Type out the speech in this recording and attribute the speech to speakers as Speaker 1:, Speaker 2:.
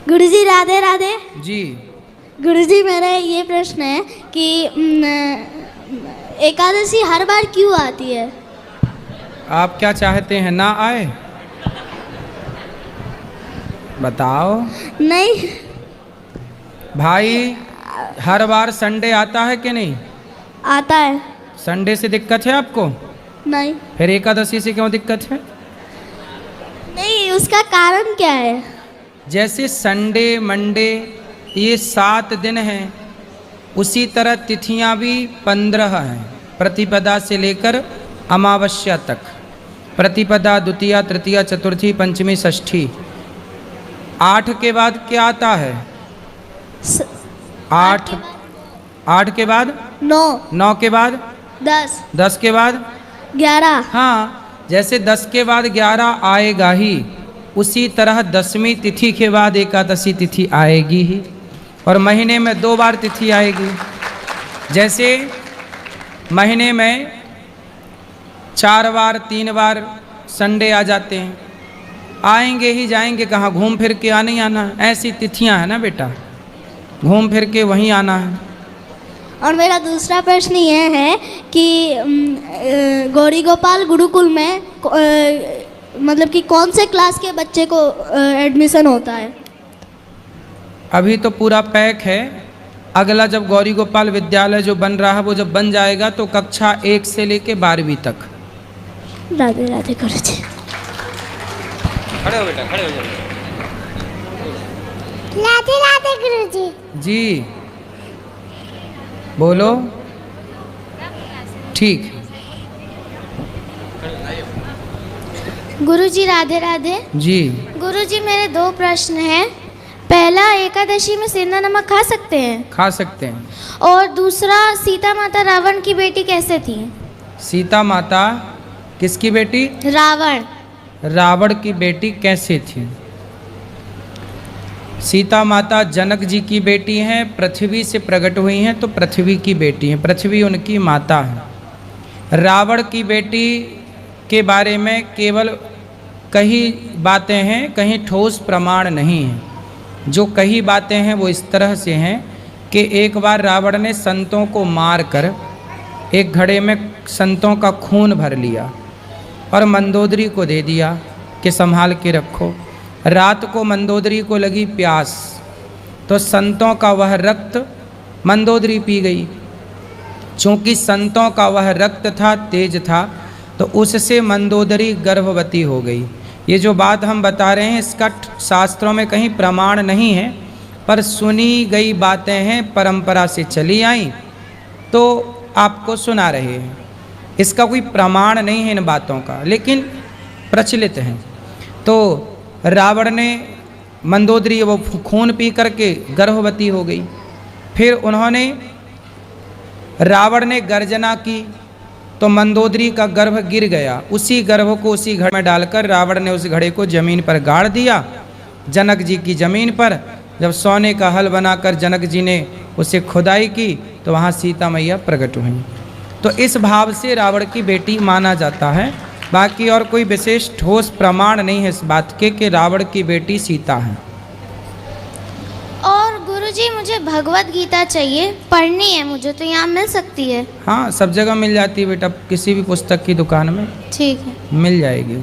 Speaker 1: गुरुजी राधे राधे।
Speaker 2: जी।
Speaker 1: गुरुजी मेरा ये प्रश्न है कि एकादशी हर बार क्यों आती है?
Speaker 2: आप क्या चाहते हैं, ना आए? बताओ।
Speaker 1: नहीं
Speaker 2: भाई, हर बार संडे आता है कि नहीं?
Speaker 1: आता है।
Speaker 2: संडे से दिक्कत है आपको?
Speaker 1: नहीं।
Speaker 2: फिर एकादशी से क्यों दिक्कत है?
Speaker 1: नहीं, उसका कारण क्या है?
Speaker 2: जैसे संडे मंडे ये 7 दिन हैं, उसी तरह तिथियां भी 15 हैं, प्रतिपदा से लेकर अमावस्या तक। प्रतिपदा, द्वितीया, तृतीया, चतुर्थी, पंचमी, षष्ठी। 8 के बाद क्या आता है? 8 के बाद
Speaker 1: 9,
Speaker 2: 9 के बाद
Speaker 1: 10,
Speaker 2: 10 के बाद
Speaker 1: 11।
Speaker 2: हाँ, जैसे 10 के बाद 11 आएगा ही, उसी तरह 10वीं तिथि के बाद एकादशी तिथि आएगी ही। और महीने में 2 बार तिथि आएगी। जैसे महीने में 4 बार 3 बार संडे आ जाते हैं, आएंगे ही जाएंगे, कहाँ घूम फिर के आने आना है। ऐसी तिथियां हैं ना बेटा, घूम फिर के वहीं आना है।
Speaker 1: और मेरा दूसरा प्रश्न ये है कि गौरी गोपाल गुरुकुल में मतलब कि कौन से क्लास के बच्चे को एडमिशन होता है?
Speaker 2: अभी तो पूरा पैक है। अगला जब गौरी गोपाल विद्यालय जो बन रहा है, वो जब बन जाएगा तो कक्षा 1 से लेके 12वीं तक।
Speaker 1: राधे राधे गुरुजी।
Speaker 2: खड़े हो बेटा, खड़े हो जाओ।
Speaker 1: राधे राधे गुरुजी।
Speaker 2: जी बोलो। ठीक।
Speaker 1: गुरुजी राधे राधे।
Speaker 2: जी।
Speaker 1: गुरुजी मेरे 2 प्रश्न हैं। पहला, एकादशी में सेंधा नमक खा सकते हैं?
Speaker 2: खा सकते हैं।
Speaker 1: और दूसरा, सीता माता रावण की बेटी कैसे थी?
Speaker 2: सीता माता किसकी बेटी?
Speaker 1: रावण।
Speaker 2: रावण की बेटी कैसे थी? सीता माता जनक जी की बेटी हैं, पृथ्वी से प्रकट हुई हैं, तो पृथ्वी की बेटी हैं, पृथ्वी उनकी माता है। रावण की बेटी के बारे में केवल कई बातें हैं, कहीं ठोस प्रमाण नहीं है। जो कई बातें हैं वो इस तरह से हैं कि एक बार रावण ने संतों को मार कर एक घड़े में संतों का खून भर लिया और मंदोदरी को दे दिया कि संभाल के रखो। रात को मंदोदरी को लगी प्यास, तो संतों का वह रक्त मंदोदरी पी गई। चूँकि संतों का वह रक्त था, तेज था, तो उससे मंदोदरी गर्भवती हो गई। ये जो बात हम बता रहे हैं, इसका शास्त्रों में कहीं प्रमाण नहीं है, पर सुनी गई बातें हैं, परंपरा से चली आई, तो आपको सुना रहे हैं। इसका कोई प्रमाण नहीं है इन बातों का, लेकिन प्रचलित है। तो रावण ने मंदोदरी वो खून पी करके गर्भवती हो गई। फिर उन्होंने, रावण ने गर्जना की तो मंदोदरी का गर्भ गिर गया। उसी गर्भ को उसी घड़े में डालकर रावण ने उस घड़े को जमीन पर गाड़ दिया, जनक जी की जमीन पर। जब सोने का हल बनाकर जनक जी ने उसे खुदाई की तो वहाँ सीता मैया प्रकट हुई। तो इस भाव से रावण की बेटी माना जाता है। बाकी और कोई विशेष ठोस प्रमाण नहीं है इस बात के कि रावण की बेटी सीता है।
Speaker 1: और गुरुजी मुझे भगवत गीता चाहिए, पढ़नी है मुझे, तो यहाँ मिल सकती है?
Speaker 2: हाँ, सब जगह मिल जाती है बेटा, किसी भी पुस्तक की दुकान में
Speaker 1: ठीक है,
Speaker 2: मिल जाएगी।